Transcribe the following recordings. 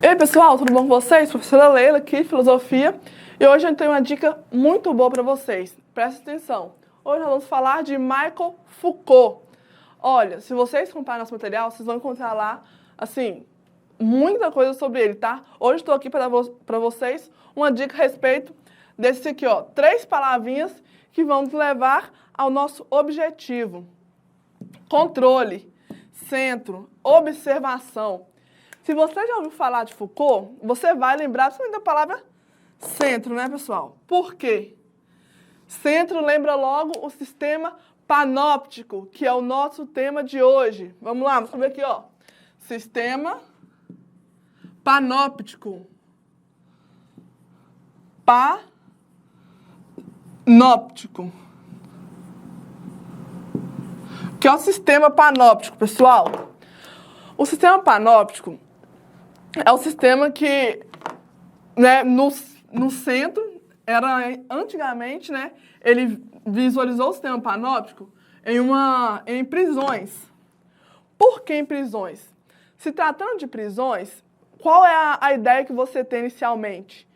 E aí, pessoal, tudo bom com vocês? Professora Leila aqui, de Filosofia. E hoje eu tenho uma dica muito boa para vocês. Presta atenção. Hoje nós vamos falar de Michel Foucault. Olha, se vocês comprarem nosso material, vocês vão encontrar lá, assim, muita coisa sobre ele, tá? Hoje estou aqui para vocês uma dica a respeito desse aqui, ó. 3 palavrinhas que vão nos levar ao nosso objetivo. Controle, centro, observação. Se você já ouviu falar de Foucault, você vai lembrar principalmente da palavra centro, né, pessoal? Por quê? Centro lembra logo o sistema panóptico, que é o nosso tema de hoje. Vamos lá, vamos ver aqui, ó. Sistema panóptico. Panóptico. O que é o sistema panóptico, pessoal? O sistema panóptico é o sistema que, né, no centro, antigamente, né, ele visualizou o sistema panóptico em prisões. Por que em prisões? Se tratando de prisões, qual é a ideia que você tem inicialmente?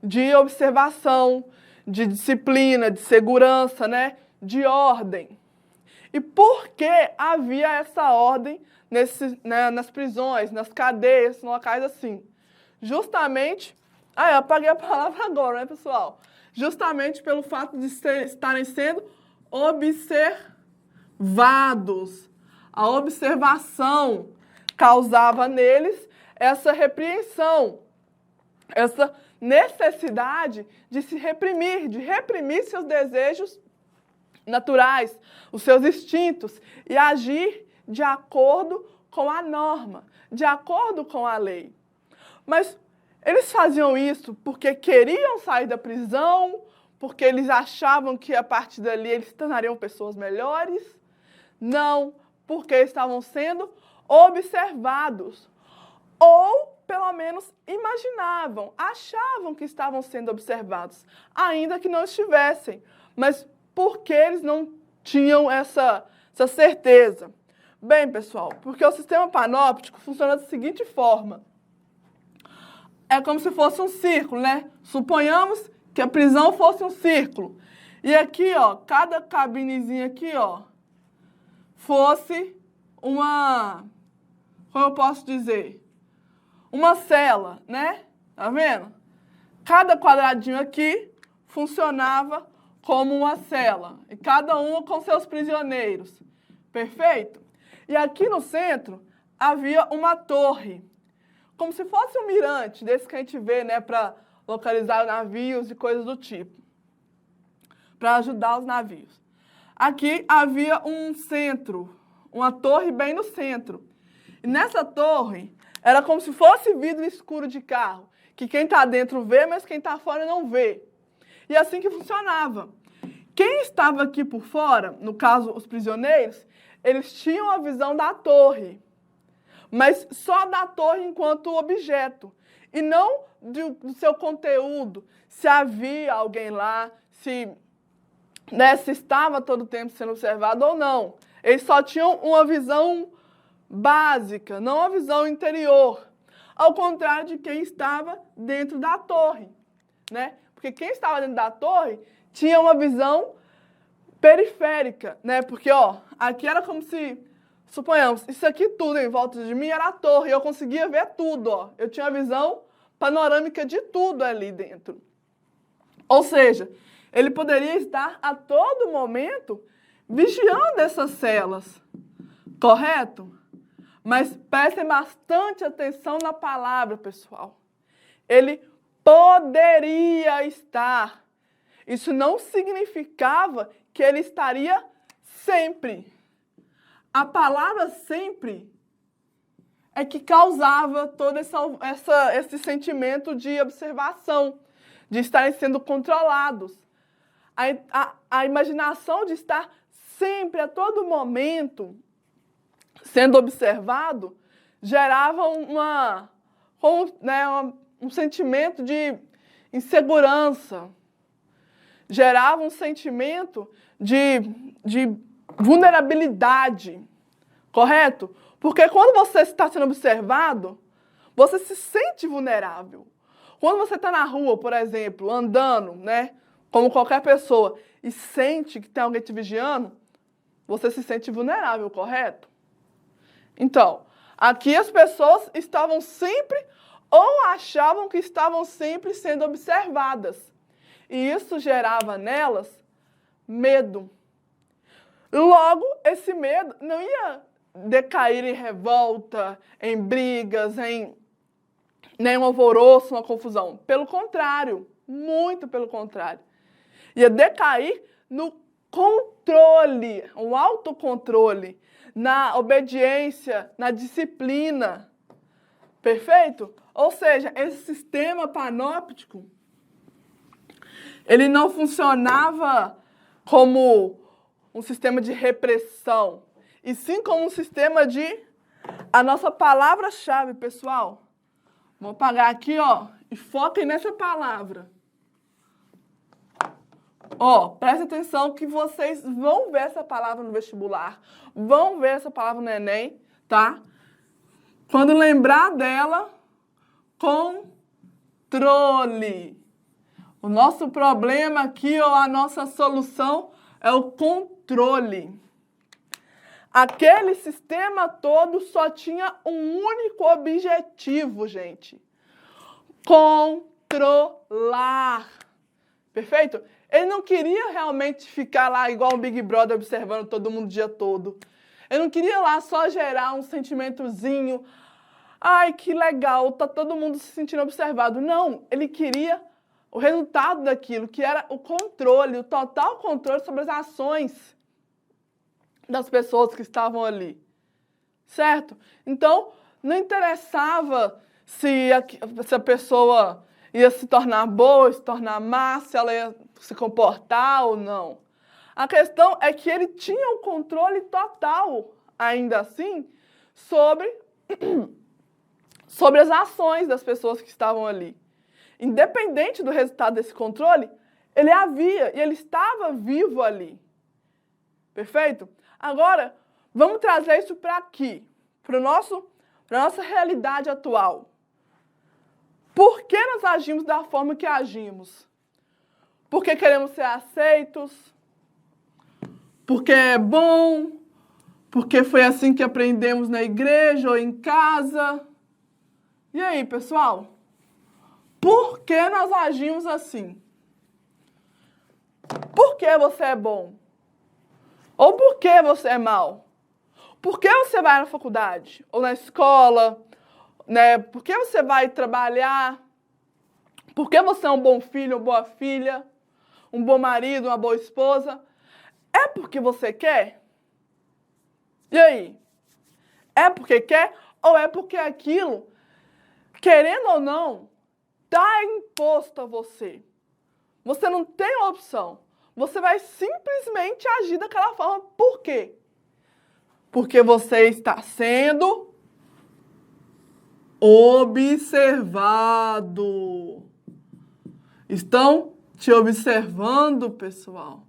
De observação, de disciplina, de segurança, né, de ordem. E por que havia essa ordem nas prisões, nas cadeias, em locais assim? Justamente... eu apaguei a palavra agora, né, pessoal? Justamente pelo fato de estarem sendo observados. A observação causava neles essa repreensão, essa necessidade de se reprimir, de reprimir seus desejos naturais, os seus instintos e agir de acordo com a norma, de acordo com a lei. Mas eles faziam isso porque queriam sair da prisão, porque eles achavam que a partir dali eles se tornariam pessoas melhores? Não, porque estavam sendo observados. Ou, pelo menos, imaginavam, achavam que estavam sendo observados, ainda que não estivessem. Mas porque eles não tinham essa certeza? Bem, pessoal, porque o sistema panóptico funciona da seguinte forma. É como se fosse um círculo, né? Suponhamos que a prisão fosse um círculo. E aqui, ó, cada cabinezinha aqui, ó, fosse uma... Como eu posso dizer? Uma cela, né? Tá vendo? Cada quadradinho aqui funcionava como uma cela. E cada uma com seus prisioneiros. Perfeito? E aqui no centro havia uma torre. Como se fosse um mirante, desse que a gente vê, né, para localizar navios e coisas do tipo, para ajudar os navios. Aqui havia um centro, uma torre bem no centro. E nessa torre era como se fosse vidro escuro de carro, que quem está dentro vê, mas quem está fora não vê. E assim que funcionava. Quem estava aqui por fora, no caso os prisioneiros, eles tinham a visão da torre. Mas só da torre enquanto objeto, e não do seu conteúdo, se havia alguém lá, se estava todo o tempo sendo observado ou não. Eles só tinham uma visão básica, não uma visão interior, ao contrário de quem estava dentro da torre, né? Porque quem estava dentro da torre tinha uma visão periférica, né? Porque, ó, aqui era como se... Suponhamos, isso aqui tudo em volta de mim era a torre, e eu conseguia ver tudo, ó. Eu tinha a visão panorâmica de tudo ali dentro. Ou seja, ele poderia estar a todo momento vigiando essas celas, correto? Mas prestem bastante atenção na palavra, pessoal. Ele poderia estar. Isso não significava que ele estaria sempre. A palavra sempre é que causava todo esse sentimento de observação, de estarem sendo controlados. A imaginação de estar sempre, a todo momento, sendo observado, gerava um sentimento de insegurança, gerava um sentimento de vulnerabilidade, correto? Porque quando você está sendo observado, você se sente vulnerável. Quando você está na rua, por exemplo, andando, né, como qualquer pessoa, e sente que tem alguém te vigiando, você se sente vulnerável, correto? Então, aqui as pessoas estavam sempre ou achavam que estavam sempre sendo observadas. E isso gerava nelas medo. Logo, esse medo não ia decair em revolta, em brigas, em um alvoroço, uma confusão. Pelo contrário, muito pelo contrário. Ia decair no controle, um autocontrole, na obediência, na disciplina. Perfeito? Ou seja, esse sistema panóptico, ele não funcionava como um sistema de repressão, e sim como um sistema de... A nossa palavra-chave, pessoal, vou apagar aqui, ó, e foquem nessa palavra. Ó, presta atenção que vocês vão ver essa palavra no vestibular, vão ver essa palavra no Enem, tá? Quando lembrar dela, controle. O nosso problema aqui, ou a nossa solução, é o controle. Aquele sistema todo só tinha um único objetivo, gente. Controlar. Perfeito? Ele não queria realmente ficar lá igual um Big Brother observando todo mundo o dia todo. Ele não queria lá só gerar um sentimentozinho. Ai, que legal, tá todo mundo se sentindo observado. Não, ele queria o resultado daquilo, que era o controle, o total controle sobre as ações das pessoas que estavam ali. Certo? Então, não interessava se a pessoa ia se tornar boa, se tornar má, se ela ia se comportar ou não. A questão é que ele tinha um controle total, ainda assim, sobre as ações das pessoas que estavam ali. Independente do resultado desse controle, ele havia e ele estava vivo ali. Perfeito? Agora, vamos trazer isso para aqui, para a nossa realidade atual. Por que nós agimos da forma que agimos? Porque queremos ser aceitos? Porque é bom? Porque foi assim que aprendemos na igreja ou em casa? E aí, pessoal? Por que nós agimos assim? Por que você é bom? Ou por que você é mau? Por que você vai na faculdade? Ou na escola? Né? Por que você vai trabalhar? Por que você é um bom filho, uma boa filha? Um bom marido, uma boa esposa? É porque você quer? E aí? É porque quer? Ou é porque aquilo, querendo ou não, está imposto a você? Você não tem opção. Você vai simplesmente agir daquela forma. Por quê? Porque você está sendo observado. Estão te observando, pessoal.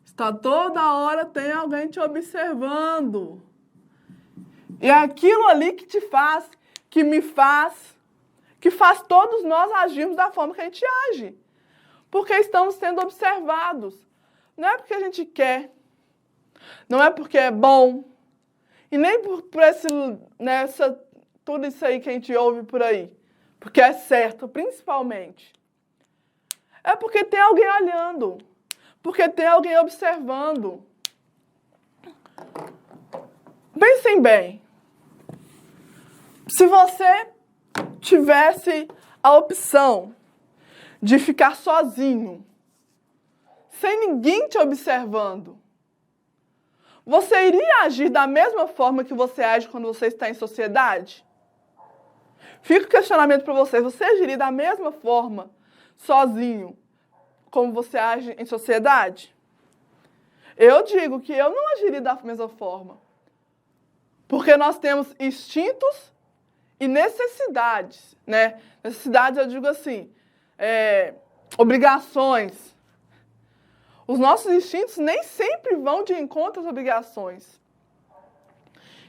Está toda hora tem alguém te observando. E é aquilo ali que te faz, que me faz, que faz todos nós agirmos da forma que a gente age. Porque estamos sendo observados. Não é porque a gente quer. Não é porque é bom. E nem por tudo isso aí que a gente ouve por aí. Porque é certo, principalmente. É porque tem alguém olhando. Porque tem alguém observando. Pensem bem. Se você tivesse a opção de ficar sozinho, sem ninguém te observando, você iria agir da mesma forma que você age quando você está em sociedade? Fica o questionamento para vocês. Você agiria da mesma forma, sozinho, como você age em sociedade? Eu digo que eu não agiria da mesma forma. Porque nós temos instintos e necessidades, né? Necessidades, eu digo assim, obrigações. Os nossos instintos nem sempre vão de encontro às obrigações.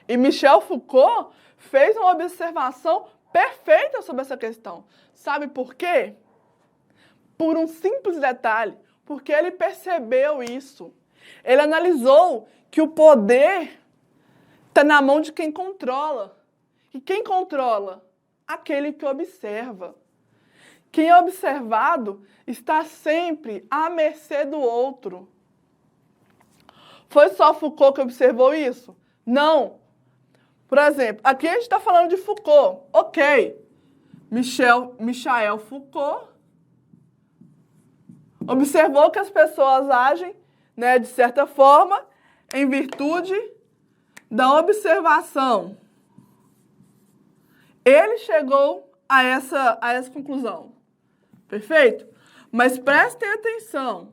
E Michel Foucault fez uma observação perfeita sobre essa questão. Sabe por quê? Por um simples detalhe, porque ele percebeu isso. Ele analisou que o poder está na mão de quem controla. E quem controla? Aquele que observa. Quem é observado está sempre à mercê do outro. Foi só Foucault que observou isso? Não. Por exemplo, aqui a gente está falando de Foucault. Ok. Michel Foucault observou que as pessoas agem, né, de certa forma, em virtude da observação. Ele chegou a essa conclusão. Perfeito? Mas prestem atenção.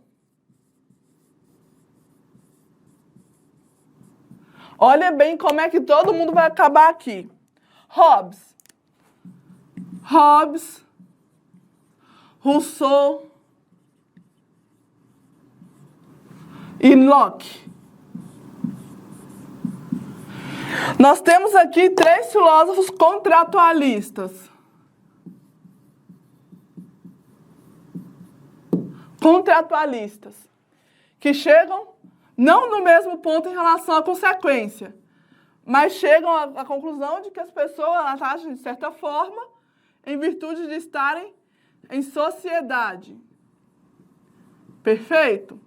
Olha bem como é que todo mundo vai acabar aqui. Hobbes, Rousseau e Locke. Nós temos aqui 3 filósofos contratualistas. Que chegam não no mesmo ponto em relação à consequência, mas chegam à conclusão de que as pessoas agem de certa forma em virtude de estarem em sociedade. Perfeito?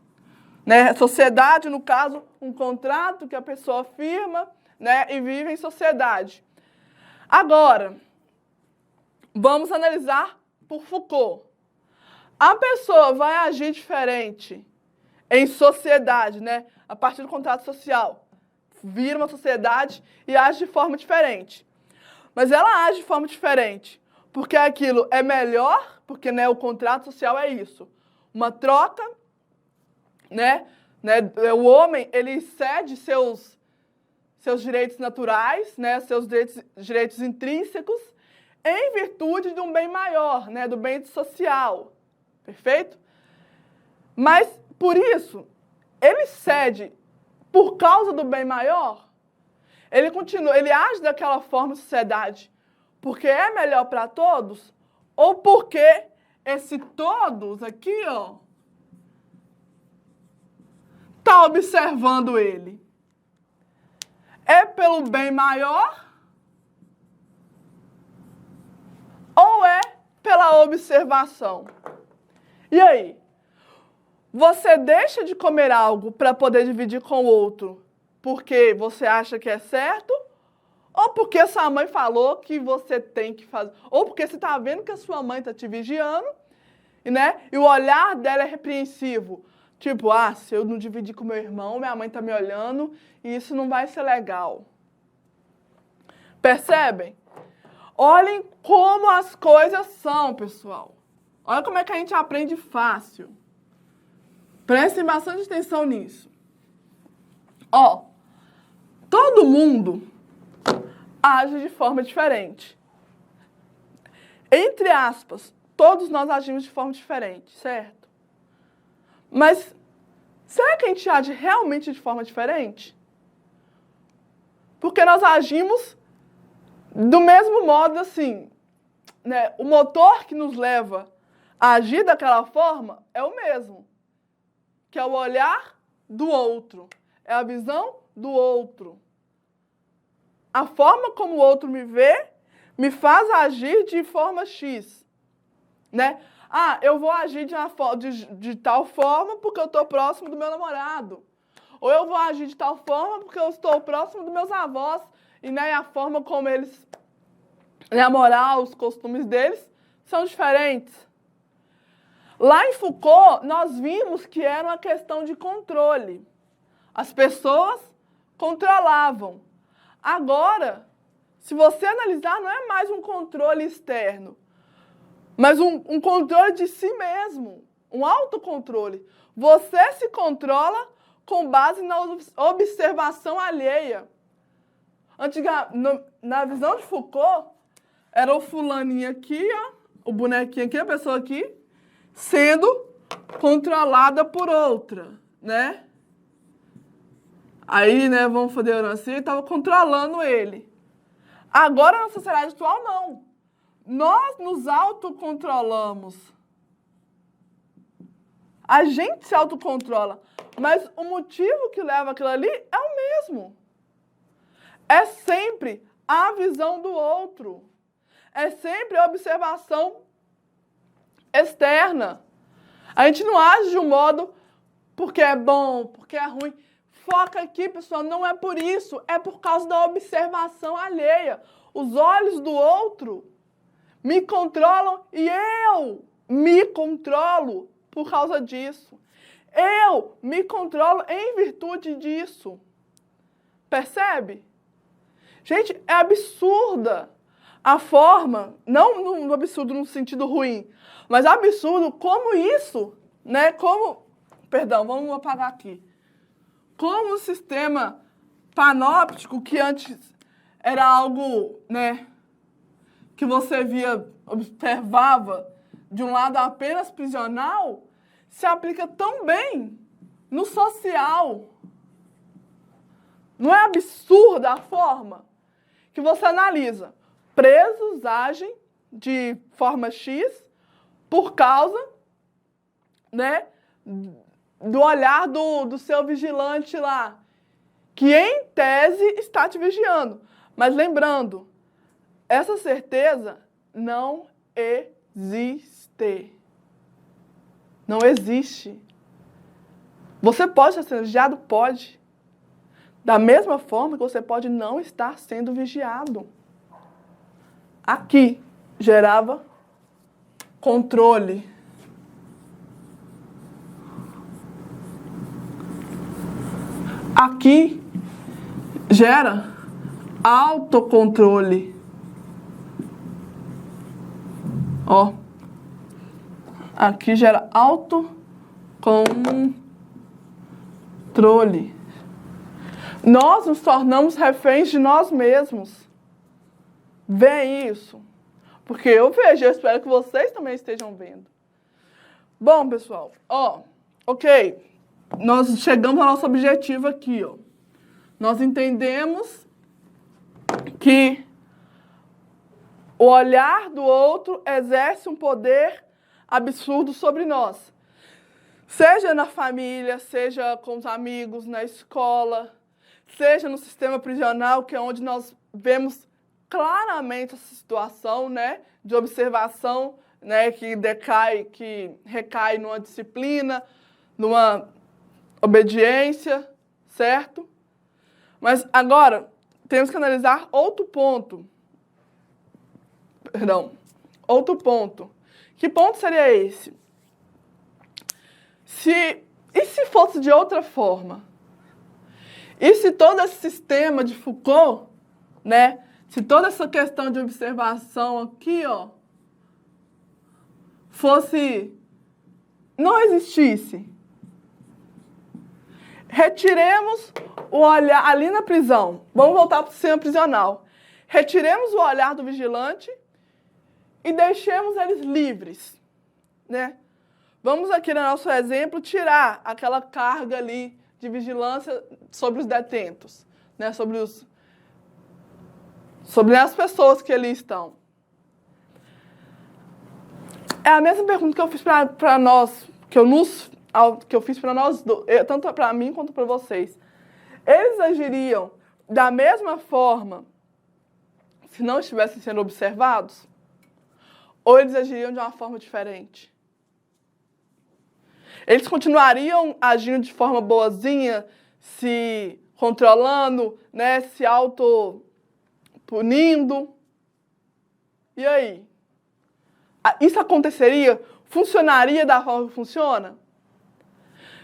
Né? Sociedade, no caso, um contrato que a pessoa firma, né, e vive em sociedade. Agora, vamos analisar por Foucault. A pessoa vai agir diferente em sociedade, né? A partir do contrato social. Vira uma sociedade e age de forma diferente. Mas ela age de forma diferente porque aquilo é melhor, porque, né, o contrato social é isso. Uma troca, né? O homem, ele cede seus direitos naturais, né? Seus direitos intrínsecos, em virtude de um bem maior, né? Do bem social. Perfeito? Mas, por isso, ele cede por causa do bem maior, ele age daquela forma na sociedade porque é melhor para todos, ou porque esse todos aqui, ó, tá observando ele. É pelo bem maior ou é pela observação? E aí? Você deixa de comer algo para poder dividir com o outro porque você acha que é certo? Ou porque sua mãe falou que você tem que fazer? Ou porque você está vendo que a sua mãe está te vigiando, né? E o olhar dela é repreensivo. Tipo, se eu não dividir com meu irmão, minha mãe está me olhando e isso não vai ser legal. Percebem? Olhem como as coisas são, pessoal. Olha como é que a gente aprende fácil. Prestem bastante atenção nisso. Ó, todo mundo age de forma diferente. Entre aspas, todos nós agimos de forma diferente, certo? Mas será que a gente age realmente de forma diferente? Porque nós agimos do mesmo modo, assim, né? O motor que nos leva a agir daquela forma é o mesmo, que é o olhar do outro, é a visão do outro. A forma como o outro me vê me faz agir de forma X, né? Eu vou agir de tal forma porque eu estou próximo do meu namorado. Ou eu vou agir de tal forma porque eu estou próximo dos meus avós e, né, a forma como eles, a moral, os costumes deles são diferentes. Lá em Foucault, nós vimos que era uma questão de controle. As pessoas controlavam. Agora, se você analisar, não é mais um controle externo, mas um controle de si mesmo, um autocontrole. Você se controla com base na observação alheia. Na visão de Foucault, era o fulaninho aqui, ó, o bonequinho aqui, a pessoa aqui, sendo controlada por outra, né? Aí, né, vamos fazer assim, estava controlando ele. Agora, na sociedade atual, não. Nós nos autocontrolamos. A gente se autocontrola, mas o motivo que leva aquilo ali é o mesmo. É sempre a visão do outro. É sempre a observação externa. A gente não age de um modo porque é bom, porque é ruim. Foca aqui, pessoal, não é por isso, é por causa da observação alheia. Os olhos do outro me controlam e eu me controlo por causa disso. Eu me controlo em virtude disso. Percebe? Gente, é absurda a forma, não no absurdo no sentido ruim, mas absurdo como isso, né? Perdão, vamos apagar aqui. Como o sistema panóptico, que antes era algo, né, que você via, observava de um lado apenas prisional, se aplica tão bem no social. Não é absurda a forma que você analisa? Presos agem de forma X por causa, né, do olhar do seu vigilante lá, que em tese está te vigiando. Mas lembrando, essa certeza não existe. Não existe. Você pode estar sendo vigiado? Pode. Da mesma forma que você pode não estar sendo vigiado. Aqui gerava controle. Aqui gera autocontrole. Ó. Aqui gera autocontrole. Nós nos tornamos reféns de nós mesmos. Vê isso. Porque eu vejo, eu espero que vocês também estejam vendo. Bom, pessoal, ó, ok. Nós chegamos ao nosso objetivo aqui, ó. Nós entendemos que o olhar do outro exerce um poder absurdo sobre nós. Seja na família, seja com os amigos, na escola, seja no sistema prisional, que é onde nós vemos claramente essa situação, né, de observação, né, que recai numa disciplina, numa obediência, certo? Mas agora temos que analisar outro ponto. Perdão, outro ponto. Que ponto seria esse? E se fosse de outra forma? E se todo esse sistema de Foucault, né, se toda essa questão de observação aqui, ó, não existisse? Retiremos o olhar ali na prisão. Vamos voltar para o sistema prisional. Retiremos o olhar do vigilante e deixemos eles livres, né? Vamos aqui no nosso exemplo tirar aquela carga ali de vigilância sobre os detentos, né? Sobre as pessoas que ali estão. É a mesma pergunta que eu fiz para nós, que eu fiz para nós, tanto para mim quanto para vocês. Eles agiriam da mesma forma se não estivessem sendo observados? Ou eles agiriam de uma forma diferente? Eles continuariam agindo de forma boazinha, se controlando, né, se auto-punindo? E aí? Isso aconteceria? Funcionaria da forma que funciona?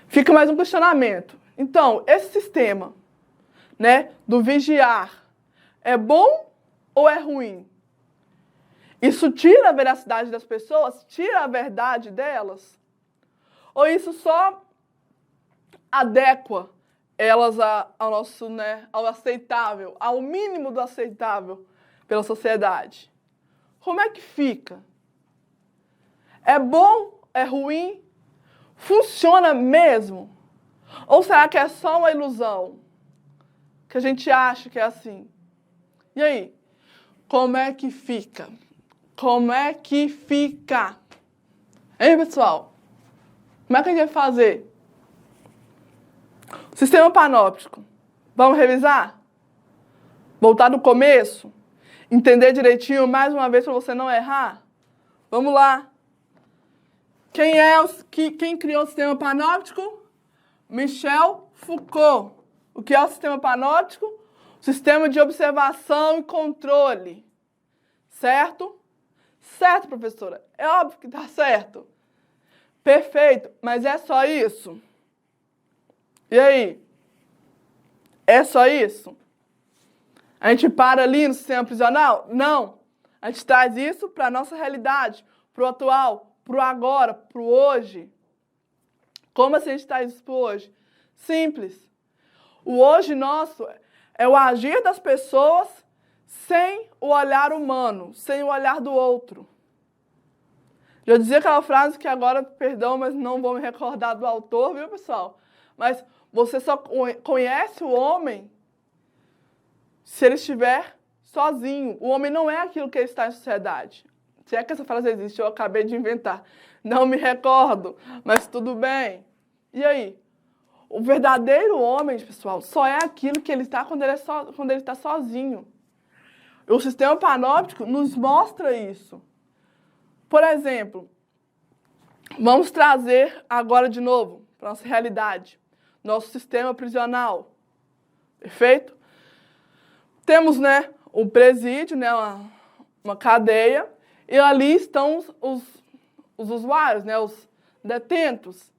Fica mais um questionamento. Então, esse sistema, né, do vigiar, é bom ou é ruim? Isso tira a veracidade das pessoas? Tira a verdade delas? Ou isso só adequa elas ao nosso, né, ao aceitável, ao mínimo do aceitável pela sociedade? Como é que fica? É bom? É ruim? Funciona mesmo? Ou será que é só uma ilusão? Que a gente acha que é assim? E aí? Como é que fica? como é que fica? Hein, pessoal? Como é que a gente vai fazer? Sistema panóptico. Vamos revisar? Voltar do começo? Entender direitinho mais uma vez para você não errar? Vamos lá. Quem criou o sistema panóptico? Michel Foucault. O que é o sistema panóptico? O sistema de observação e controle. Certo? Certo, professora. É óbvio que está certo. Perfeito. Mas é só isso? E aí? É só isso? A gente para ali no sistema prisional? Não. A gente traz isso para a nossa realidade, para o atual, para o agora, para o hoje. Como assim a gente traz isso para o hoje? Simples. O hoje nosso é o agir das pessoas sem o olhar humano, sem o olhar do outro. Já dizia aquela frase que agora, perdão, mas não vou me recordar do autor, viu, pessoal? Mas você só conhece o homem se ele estiver sozinho. O homem não é aquilo que ele está em sociedade. Se é que essa frase existe, eu acabei de inventar. Não me recordo, mas tudo bem. E aí? O verdadeiro homem, pessoal, só é aquilo que ele está quando ele está sozinho. O sistema panóptico nos mostra isso. Por exemplo, vamos trazer agora de novo para a nossa realidade, nosso sistema prisional. Perfeito? Temos, né, um presídio, né, uma cadeia, e ali estão os usuários, né, os detentos.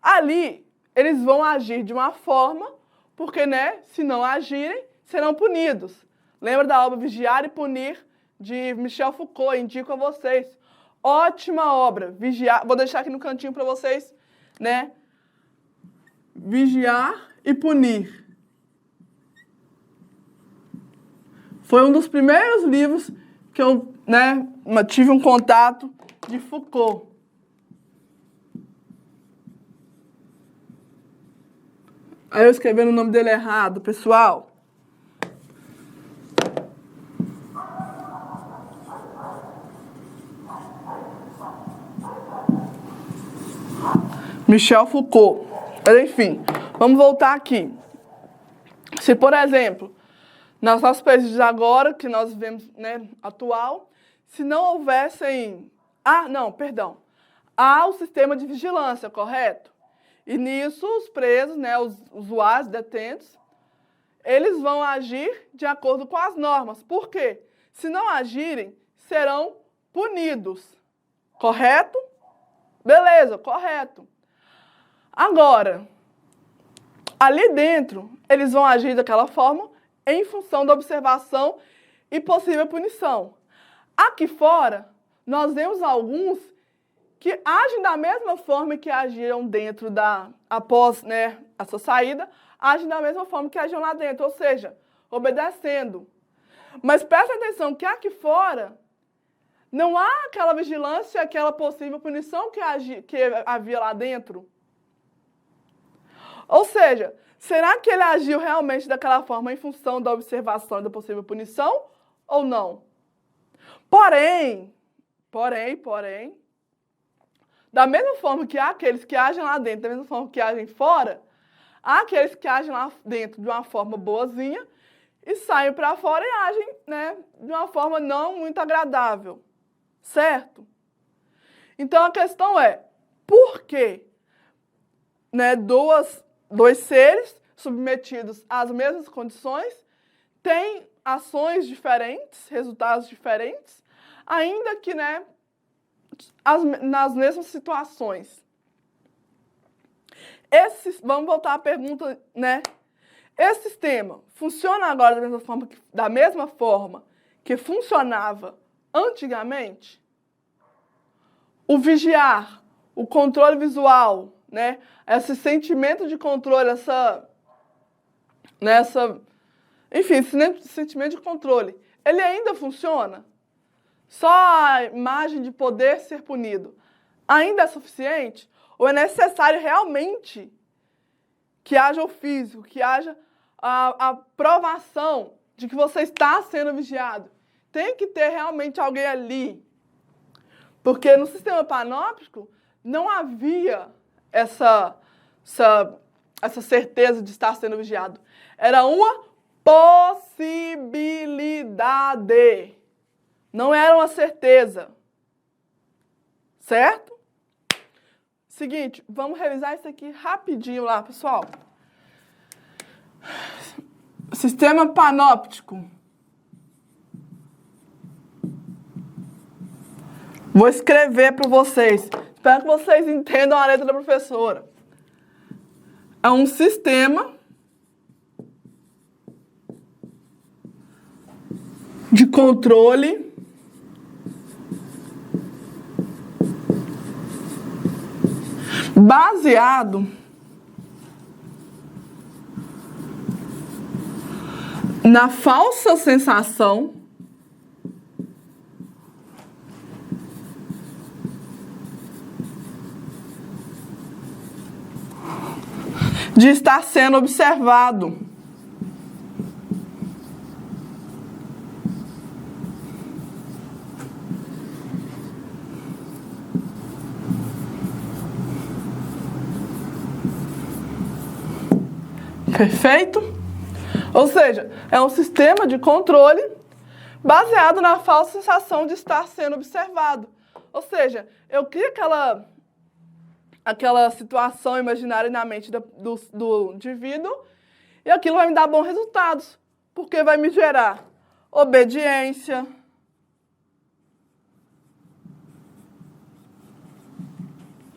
Ali, eles vão agir de uma forma, porque, né, se não agirem, serão punidos. Lembra da obra Vigiar e Punir, de Michel Foucault? Indico a vocês. Ótima obra. Vigiar, vou deixar aqui no cantinho para vocês, né? Vigiar e Punir. Foi um dos primeiros livros que eu, né, tive um contato de Foucault. Aí eu escrevendo o nome dele errado, pessoal. Michel Foucault. Mas, enfim, vamos voltar aqui. Se, por exemplo, nas nossas pesquisas agora, que nós vemos, né, atual, se não houvessem... Há o sistema de vigilância, correto? E nisso, os presos, né, os usuários, detentos, eles vão agir de acordo com as normas. Por quê? Se não agirem, serão punidos. Correto? Beleza, correto. Agora, ali dentro, eles vão agir daquela forma em função da observação e possível punição. Aqui fora, nós vemos alguns que agem da mesma forma que agiram dentro após, né, a sua saída, agem da mesma forma que agiam lá dentro, ou seja, obedecendo. Mas presta atenção que aqui fora não há aquela vigilância, aquela possível punição que havia lá dentro. Ou seja, será que ele agiu realmente daquela forma em função da observação e da possível punição ou não? Porém, da mesma forma que há aqueles que agem lá dentro, da mesma forma que agem fora, há aqueles que agem lá dentro de uma forma boazinha e saem para fora e agem, né, de uma forma não muito agradável. Certo? Então a questão é, por que, né, dois seres submetidos às mesmas condições têm ações diferentes, resultados diferentes, ainda que, né, nas mesmas situações? Vamos voltar à pergunta, né? Esse sistema funciona agora da mesma forma que funcionava antigamente? O vigiar, o controle visual, né? Esse sentimento de controle, enfim, esse sentimento de controle, ele ainda funciona? Só a imagem de poder ser punido ainda é suficiente? Ou é necessário realmente que haja o físico, que haja a provação de que você está sendo vigiado, tem que ter realmente alguém ali. Porque no sistema panóptico não havia essa certeza de estar sendo vigiado. Era uma possibilidade. Não era uma certeza. Certo? Seguinte, vamos revisar isso aqui rapidinho lá, pessoal. Sistema panóptico. Vou escrever para vocês. Espero que vocês entendam a letra da professora. É um sistema de controle baseado na falsa sensação de estar sendo observado. Perfeito? Ou seja, é um sistema de controle baseado na falsa sensação de estar sendo observado. Ou seja, eu crio aquela situação imaginária na mente do indivíduo e aquilo vai me dar bons resultados, porque vai me gerar obediência,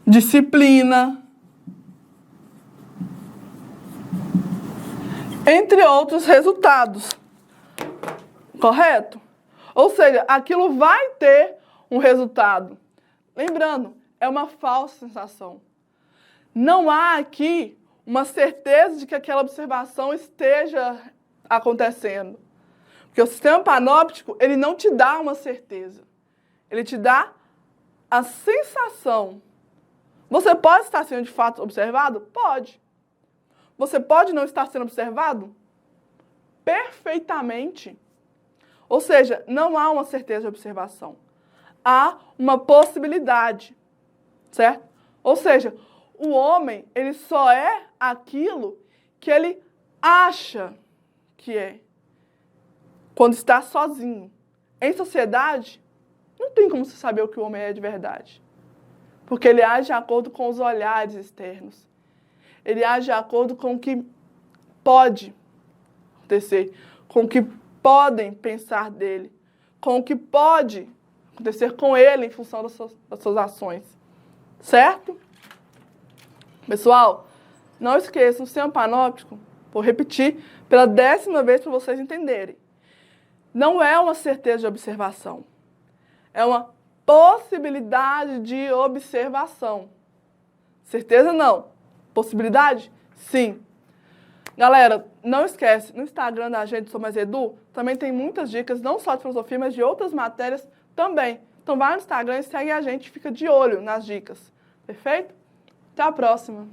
disciplina, entre outros resultados. Correto? Ou seja, aquilo vai ter um resultado. Lembrando, é uma falsa sensação. Não há aqui uma certeza de que aquela observação esteja acontecendo. Porque o sistema panóptico, ele não te dá uma certeza. Ele te dá a sensação. Você pode estar sendo de fato observado? Pode. Você pode não estar sendo observado? Perfeitamente. Ou seja, não há uma certeza de observação. Há uma possibilidade, certo? Ou seja, o homem, ele só é aquilo que ele acha que é quando está sozinho. Em sociedade, não tem como você saber o que o homem é de verdade. Porque ele age de acordo com os olhares externos. Ele age de acordo com o que pode acontecer, com o que podem pensar dele, com o que pode acontecer com ele em função das suas ações. Certo? Pessoal, não esqueçam, o sistema panóptico, vou repetir pela 10ª vez para vocês entenderem. Não é uma certeza de observação. É uma possibilidade de observação. Certeza não. Possibilidade? Sim. Galera, não esquece, no Instagram da gente, Sou Mais Edu, também tem muitas dicas, não só de filosofia, mas de outras matérias também. Então vai no Instagram e segue a gente, fica de olho nas dicas. Perfeito? Até a próxima!